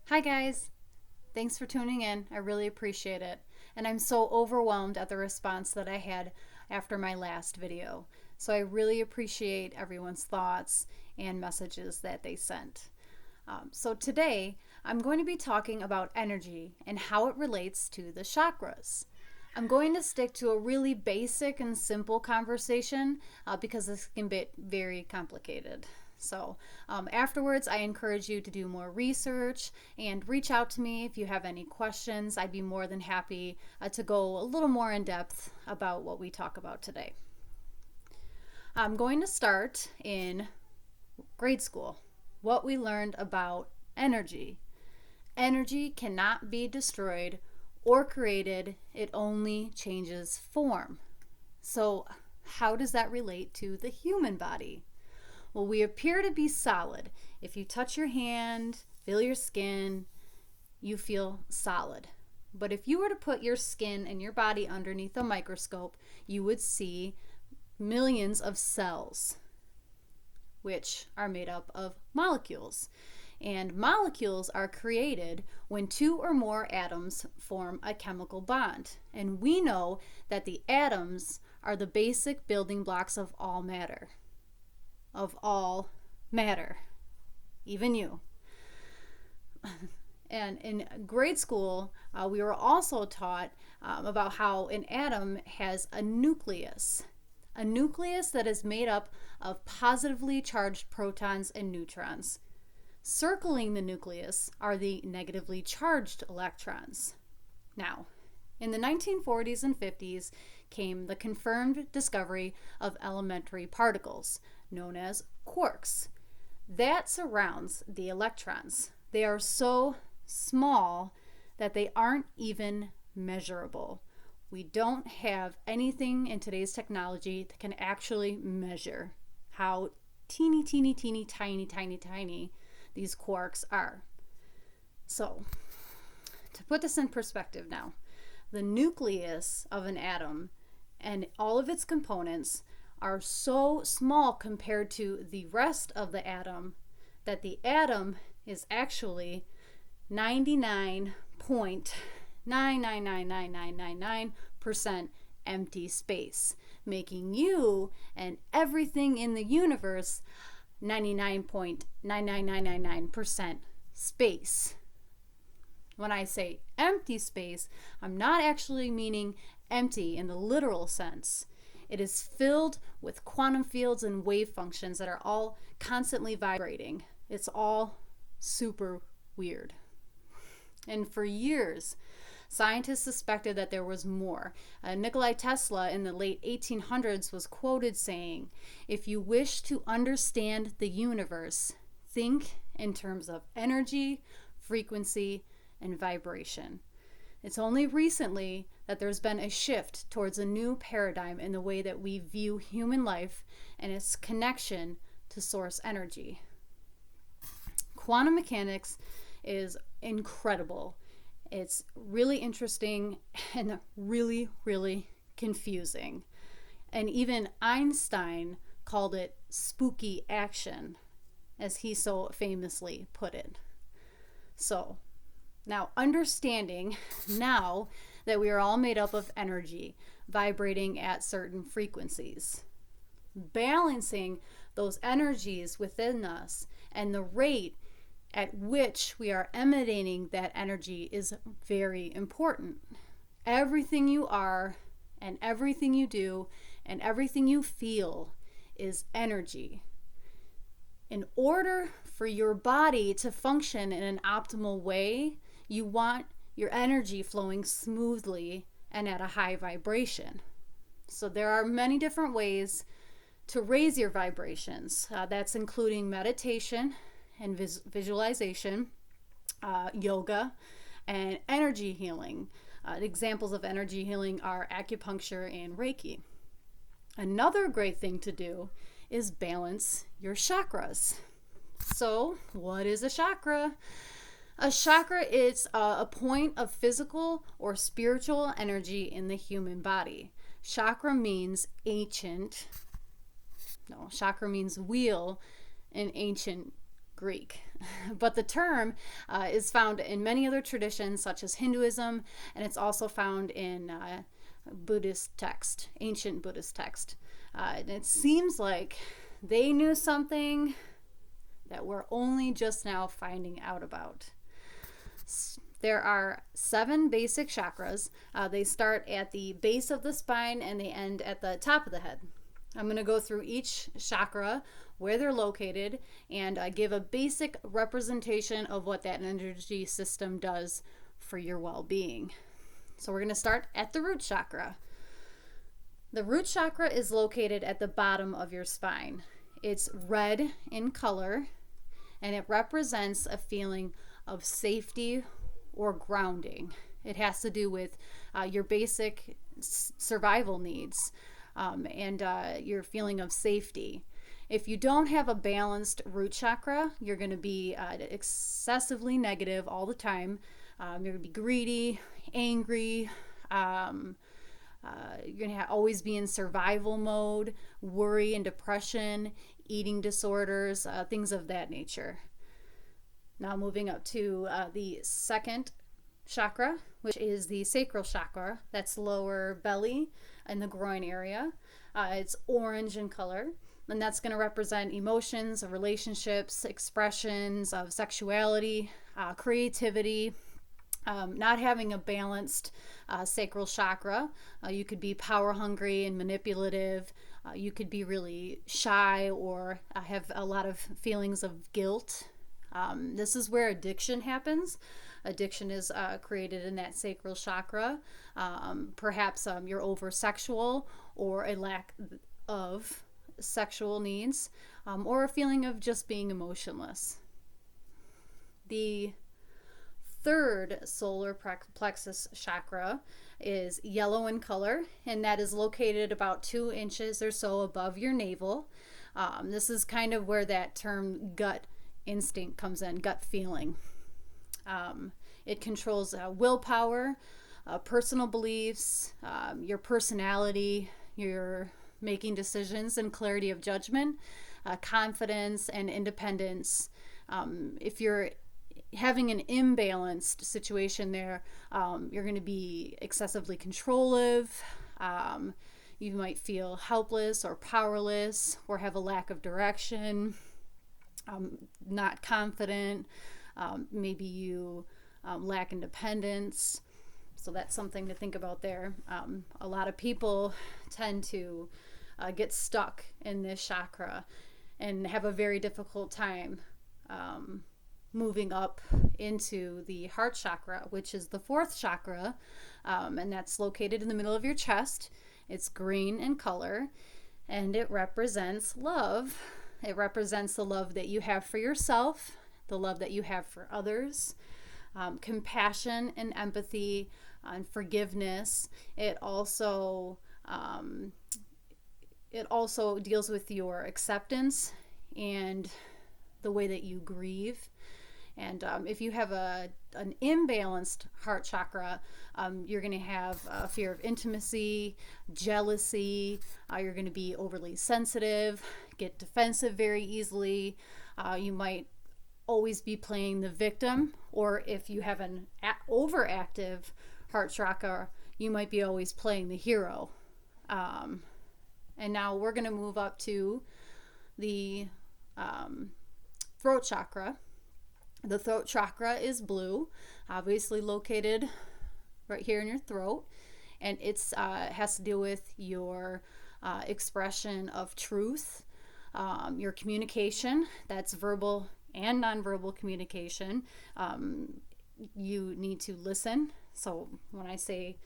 Hi guys, thanks for tuning in. I really appreciate it. And I'm so overwhelmed at the response that I had after my last video. So I really appreciate everyone's thoughts and messages that they sent. So today I'm going to be talking about energy and how it relates to the chakras. I'm going to stick to a really basic and simple conversation because this can get very complicated. So afterwards, I encourage you to do more research and reach out to me if you have any questions. I'd be more than happy to go a little more in depth about what we talk about today. I'm going to start in grade school, what we learned about energy. Energy cannot be destroyed or created, it only changes form. So, how does that relate to the human body? Well, we appear to be solid. If you touch your hand, feel your skin, you feel solid. But if you were to put your skin and your body underneath a microscope, you would see millions of cells, which are made up of molecules. And molecules are created when two or more atoms form a chemical bond. And we know that the atoms are the basic building blocks of all matter. Even you. And in grade school, we were also taught about how an atom has a nucleus that is made up of positively charged protons and neutrons. Circling the nucleus are the negatively charged electrons. Now, in the 1940s and 50s came the confirmed discovery of elementary particles, known as quarks. That surrounds the electrons. They are so small that they aren't even measurable. We don't have anything in today's technology that can actually measure how teeny tiny these quarks are. So, to put this in perspective now, the nucleus of an atom and all of its components are so small compared to the rest of the atom that the atom is actually 99.9999999% empty space, making you and everything in the universe 99.99999% space. When I say empty space, I'm not actually meaning empty in the literal sense. It is filled with quantum fields and wave functions that are all constantly vibrating. It's all super weird. And for years, scientists suspected that there was more. Nikola Tesla in the late 1800s was quoted saying, "If you wish to understand the universe, think in terms of energy, frequency, and vibration." It's only recently that there's been a shift towards a new paradigm in the way that we view human life and its connection to source energy. Quantum mechanics is incredible. It's really interesting and really, really confusing. And even Einstein called it spooky action, as he so famously put it. So, now understanding now that we are all made up of energy vibrating at certain frequencies, balancing those energies within us and the rate at which we are emanating that energy is very important. Everything you are and everything you do and everything you feel is energy. In order for your body to function in an optimal way, you want your energy flowing smoothly and at a high vibration. So there are many different ways to raise your vibrations. That's including meditation and visualization, yoga, and energy healing. Examples of energy healing are acupuncture and Reiki. Another great thing to do is balance your chakras. So, what is a chakra? A chakra is a point of physical or spiritual energy in the human body. Chakra means ancient. No, chakra means wheel in ancient Greek. But the term is found in many other traditions, such as Hinduism, and it's also found in Buddhist text, ancient Buddhist text. And it seems like they knew something that we're only just now finding out about. There are 7 basic chakras. They start at the base of the spine and they end at the top of the head. I'm going to go through each chakra, where they're located, and give a basic representation of what that energy system does for your well-being. So we're going to start at the root chakra. The root chakra is located at the bottom of your spine. It's red in color, and it represents a feeling of safety or grounding. It has to do with your basic survival needs and your feeling of safety. If you don't have a balanced root chakra, you're going to be excessively negative all the time. You're going to be greedy, angry. You're going to always be in survival mode, worry and depression, eating disorders, things of that nature. Now moving up to the second chakra, which is the sacral chakra. That's lower belly and the groin area. It's orange in color. And that's going to represent emotions, relationships, expressions of sexuality, creativity, not having a balanced sacral chakra. You could be power hungry and manipulative. You could be really shy or have a lot of feelings of guilt. This is where addiction happens. Addiction is created in that sacral chakra. Perhaps you're over sexual or a lack of sexual needs, or a feeling of just being emotionless. The third solar plexus chakra is yellow in color, and that is located about 2 inches or so above your navel. This is kind of where that term gut instinct comes in, gut feeling. It controls willpower, personal beliefs, your personality, your making decisions and clarity of judgment, confidence and independence. If you're having an imbalanced situation there, you're going to be excessively controlling. You might feel helpless or powerless or have a lack of direction, not confident. Maybe you lack independence. So that's something to think about there. A lot of people tend to get stuck in this chakra and have a very difficult time moving up into the heart chakra, which is the 4th chakra, and that's located in the middle of your chest. It's green in color, and it represents love. It represents the love that you have for yourself, the love that you have for others, compassion and empathy, and forgiveness. It also deals with your acceptance and the way that you grieve. And if you have an imbalanced heart chakra, you're going to have a fear of intimacy, jealousy. You're going to be overly sensitive, get defensive very easily. You might always be playing the victim, or if you have an overactive heart chakra, you might be always playing the hero. And now we're going to move up to the throat chakra. The throat chakra is blue, obviously located right here in your throat, and it's has to do with your expression of truth, your communication. That's verbal and nonverbal communication. You need to listen. So when I say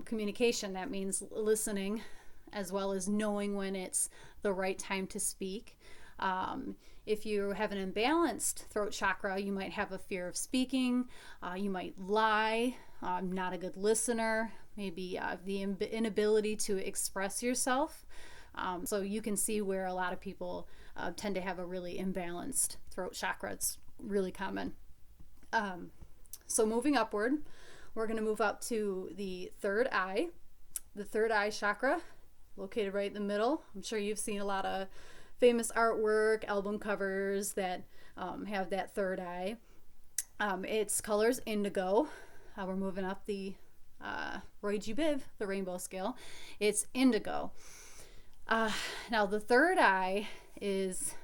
communication, that means listening as well as knowing when it's the right time to speak. If you have an imbalanced throat chakra, you might have a fear of speaking. You might lie, not a good listener, maybe the inability to express yourself. So you can see where a lot of people tend to have a really imbalanced throat chakra. It's really common. So moving upward, we're going to move up to the third eye. The third eye chakra, located right in the middle. I'm sure you've seen a lot of famous artwork, album covers that have that third eye. Its color is indigo. We're moving up the Roy G. Biv, the rainbow scale. It's indigo. Now, the third eye is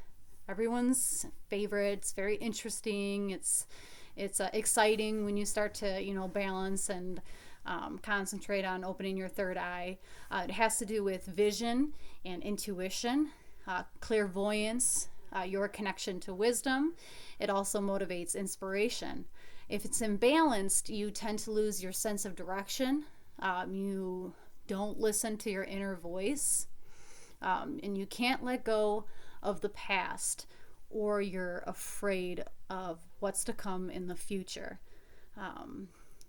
everyone's favorite. It's very interesting. It's exciting when you start to balance and concentrate on opening your third eye. It has to do with vision and intuition, clairvoyance, your connection to wisdom. It also motivates inspiration. If it's imbalanced, you tend to lose your sense of direction. You don't listen to your inner voice, and you can't let go of the past, or you're afraid of what's to come in the future.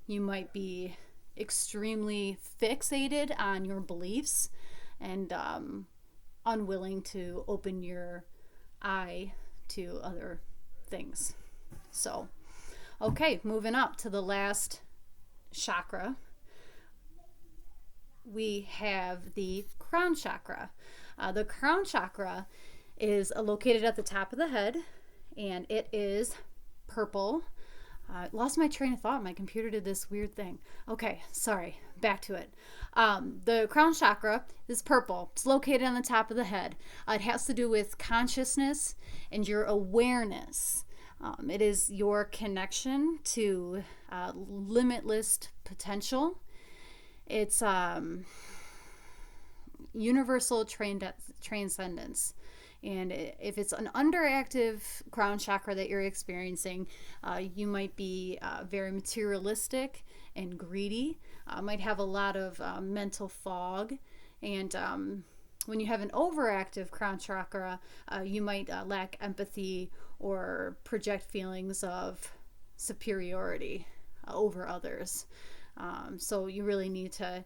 You might be extremely fixated on your beliefs and unwilling to open your eye to other things. So, okay, moving up to the last chakra, we have the crown chakra. The crown chakra is located at the top of the head, and it is purple. I lost my train of thought. My computer did this weird thing. Okay, sorry. Back to it. The crown chakra is purple. It's located on the top of the head. It has to do with consciousness and your awareness. It is your connection to limitless potential. It's universal transcendence. And if it's an underactive crown chakra that you're experiencing, you might be very materialistic and greedy, might have a lot of mental fog. And when you have an overactive crown chakra, you might lack empathy or project feelings of superiority over others. So you really need to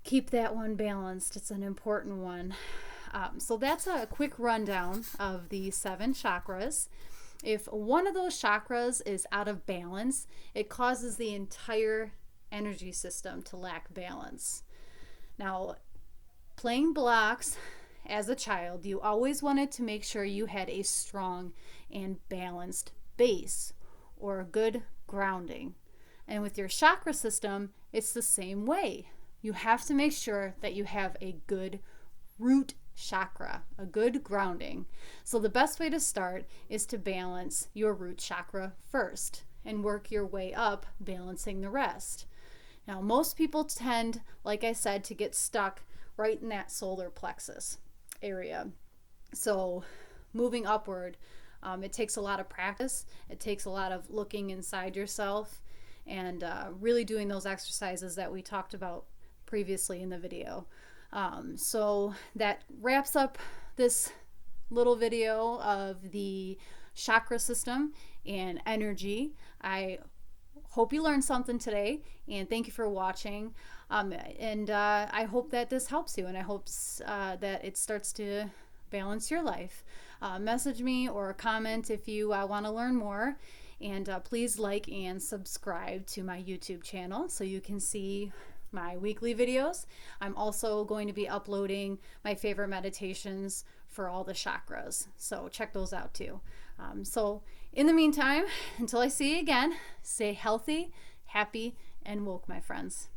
keep that one balanced. It's an important one. So that's a quick rundown of the 7 chakras. If one of those chakras is out of balance, it causes the entire energy system to lack balance. Now, playing blocks as a child, you always wanted to make sure you had a strong and balanced base or a good grounding. And with your chakra system, it's the same way. You have to make sure that you have a good root chakra, a good grounding. So the best way to start is to balance your root chakra first and work your way up, balancing the rest. Now, most people tend, like I said, to get stuck right in that solar plexus area. So moving upward, it takes a lot of practice. It takes a lot of looking inside yourself and really doing those exercises that we talked about previously in the video. So that wraps up this little video of the chakra system and energy. I hope you learned something today, and thank you for watching. I hope that this helps you, and I hope that it starts to balance your life. Message me or comment if you want to learn more, and please like and subscribe to my YouTube channel so you can see my weekly videos. I'm also going to be uploading my favorite meditations for all the chakras, so check those out too. So in the meantime, until I see you again, stay healthy, happy, and woke, my friends.